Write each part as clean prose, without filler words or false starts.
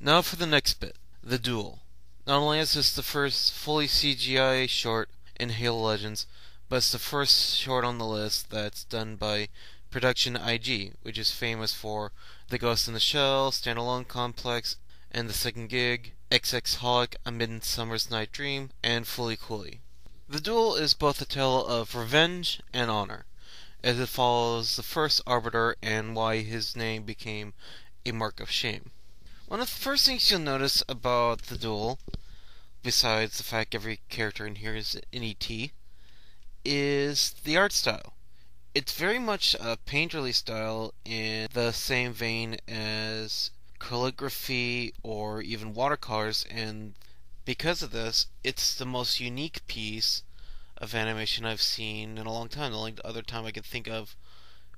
Now for the next bit, the Duel. Not only is this the first fully CGI short in Halo Legends, but it's the first short on the list that's done by Production IG, which is famous for The Ghost in the Shell, Standalone Complex, and The Second Gig, XX Holic, A Midsummer's Night Dream, and Fully Cooley. The Duel is both a tale of revenge and honor, as it follows the first Arbiter and why his name became a mark of shame. One of the first things you'll notice about the Duel, besides the fact every character in here is an ET, is the art style. It's very much a painterly style in the same vein as calligraphy or even watercolors, and because of this, it's the most unique piece of animation I've seen in a long time. The only other time I can think of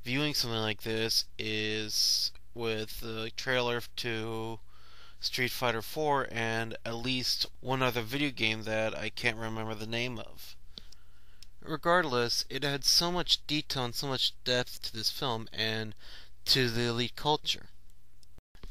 viewing something like this is with the trailer to Street Fighter 4 and at least one other video game that I can't remember the name of. Regardless, it had so much detail and so much depth to this film and to the elite culture.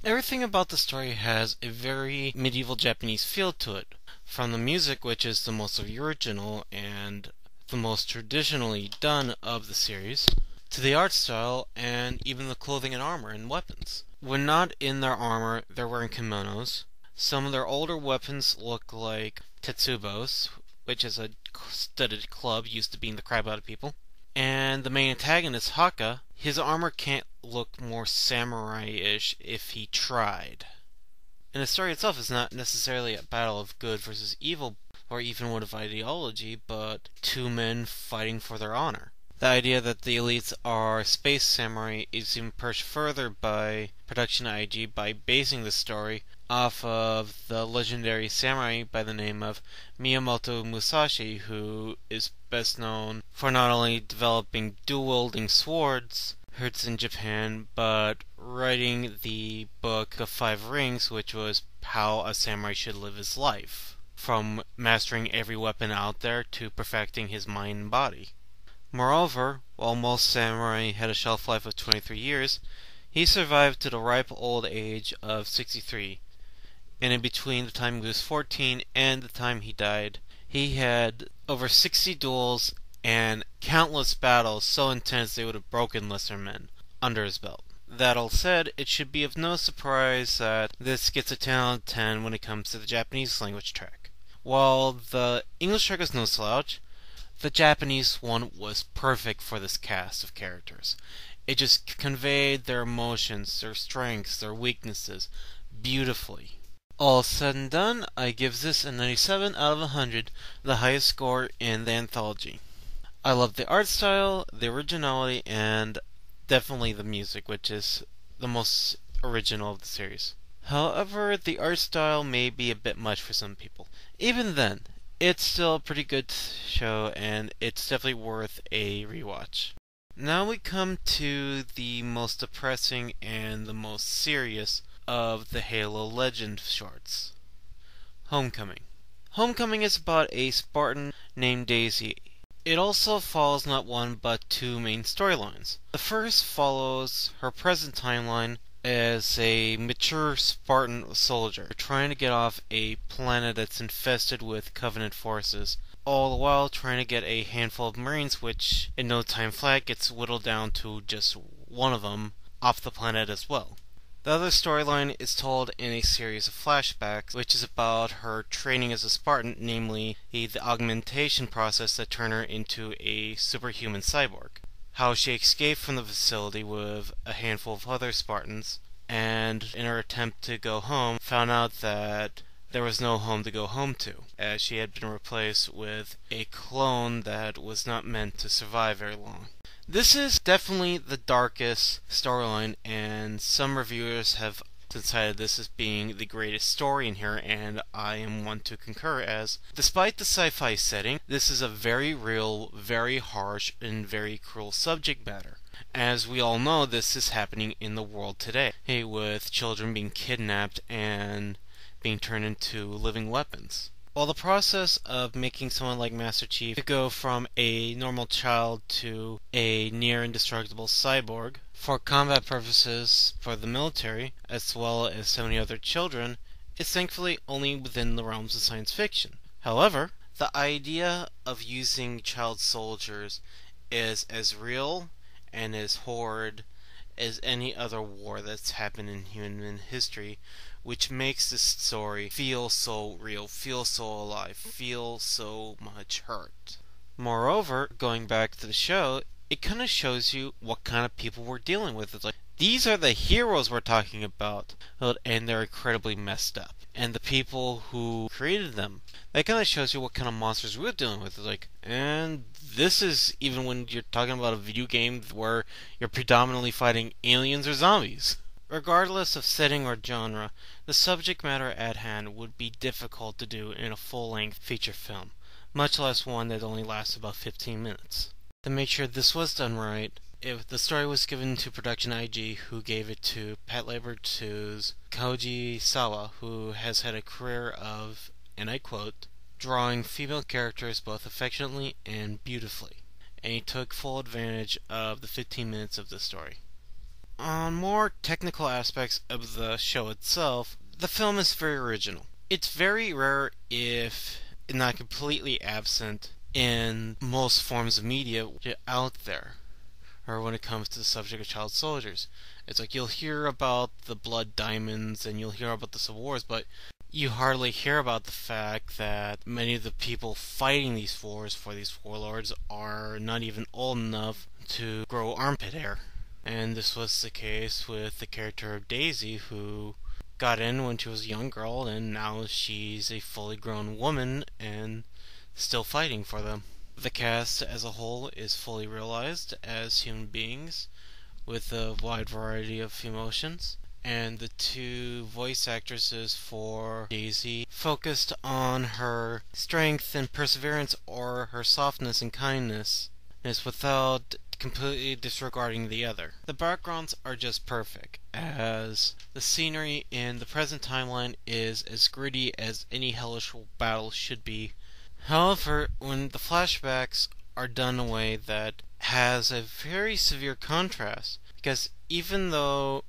Everything about the story has a very medieval Japanese feel to it, from the music, which is the most original and the most traditionally done of the series, to the art style and even the clothing and armor and weapons. When not in their armor, they're wearing kimonos. Some of their older weapons look like tetsubos, which is a studded club used to being the crap out of people. And the main antagonist, Haka, his armor can't look more samurai-ish if he tried. And the story itself is not necessarily a battle of good versus evil, or even one of ideology, but two men fighting for their honor. The idea that the elites are space samurai is even pushed further by Production IG by basing the story off of the legendary samurai by the name of Miyamoto Musashi, who is best known for not only developing dual-wielding swords heard in Japan, but writing the Book of Five Rings, which was how a samurai should live his life, from mastering every weapon out there to perfecting his mind and body. Moreover, while most samurai had a shelf life of 23 years, he survived to the ripe old age of 63, and in between the time he was 14 and the time he died, he had over 60 duels and countless battles so intense they would have broken lesser men under his belt. That all said, it should be of no surprise that this gets a 10 out of 10 when it comes to the Japanese language track. While the English track was no slouch, the Japanese one was perfect for this cast of characters. It just conveyed their emotions, their strengths, their weaknesses beautifully. All said and done, I give this a 97 out of 100, the highest score in the anthology. I love the art style, the originality, and definitely the music, which is the most original of the series. However, the art style may be a bit much for some people. Even then, it's still a pretty good show, and it's definitely worth a rewatch. Now we come to the most depressing and the most serious of the Halo Legend shorts. Homecoming. Homecoming is about a Spartan named Daisy. It also follows not one but two main storylines. The first follows her present timeline as a mature Spartan soldier trying to get off a planet that's infested with Covenant forces, all the while trying to get a handful of Marines, which in no time flat gets whittled down to just one of them off the planet as well. The other storyline is told in a series of flashbacks, which is about her training as a Spartan, namely the augmentation process that turned her into a superhuman cyborg. How she escaped from the facility with a handful of other Spartans, and in her attempt to go home, found out that there was no home to go home to, as she had been replaced with a clone that was not meant to survive very long. This is definitely the darkest storyline, and some reviewers have decided this as being the greatest story in here, and I am one to concur, as despite the sci-fi setting, this is a very real, very harsh, and very cruel subject matter. As we all know, this is happening in the world today, with children being kidnapped and being turned into living weapons. While the process of making someone like Master Chief to go from a normal child to a near indestructible cyborg for combat purposes for the military, as well as so many other children, is thankfully only within the realms of science fiction. However, the idea of using child soldiers is as real and as horrid as any other war that's happened in human history, which makes this story feel so real, feel so alive, feel so much hurt. Moreover, going back to the show, it kind of shows you what kind of people we're dealing with. It's like, these are the heroes we're talking about, and they're incredibly messed up. And the people who created them, that kind of shows you what kind of monsters we're dealing with. It's like, and this is even when you're talking about a video game where you're predominantly fighting aliens or zombies. Regardless of setting or genre, the subject matter at hand would be difficult to do in a full-length feature film, much less one that only lasts about 15 minutes. To make sure this was done right, if the story was given to Production IG, who gave it to Patlabor 2's Koji Sawa, who has had a career of, and I quote, drawing female characters both affectionately and beautifully, and he took full advantage of the 15 minutes of the story. On more technical aspects of the show itself, the film is very original. It's very rare, if not completely absent, in most forms of media out there, or when it comes to the subject of child soldiers. It's like you'll hear about the blood diamonds and you'll hear about the civil wars, but you hardly hear about the fact that many of the people fighting these wars for these warlords are not even old enough to grow armpit hair. And this was the case with the character of Daisy, who got in when she was a young girl, and now she's a fully grown woman and still fighting for them. The cast as a whole is fully realized as human beings with a wide variety of emotions, and the two voice actresses for Daisy focused on her strength and perseverance, or her softness and kindness, without completely disregarding the other. The backgrounds are just perfect, as the scenery in the present timeline is as gritty as any hellish battle should be. However, when the flashbacks are done in a way that has a very severe contrast, because even though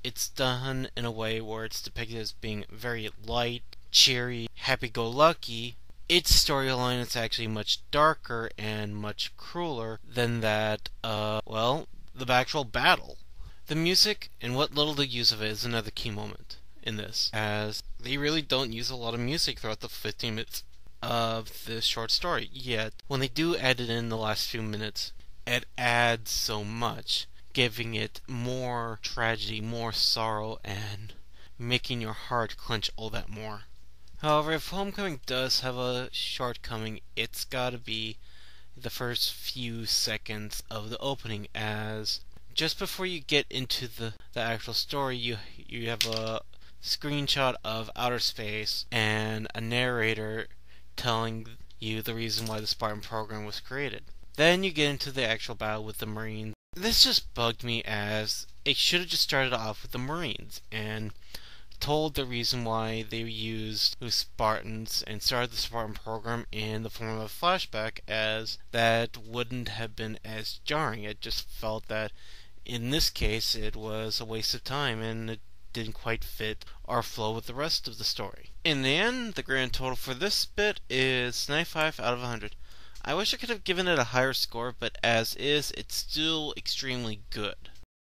it's done in a way where it's depicted as being very light, cheery, happy-go-lucky, its storyline is actually much darker and much crueler than that, the actual battle. The music, and what little they use of it, is another key moment in this, as they really don't use a lot of music throughout the 15 minutes of this short story, yet when they do add it in the last few minutes, it adds so much, giving it more tragedy, more sorrow, and making your heart clench all that more. However, if Homecoming does have a shortcoming, it's gotta be the first few seconds of the opening, as just before you get into the actual story, you have a screenshot of outer space and a narrator telling you the reason why the Spartan program was created. Then you get into the actual battle with the Marines. This just bugged me, as it should have just started off with the Marines and told the reason why they used the Spartans and started the Spartan program in the form of a flashback, as that wouldn't have been as jarring. It just felt that in this case it was a waste of time and it didn't quite fit or flow with the rest of the story. In the end, the grand total for this bit is 95 out of 100. I wish I could have given it a higher score, but as is, it's still extremely good.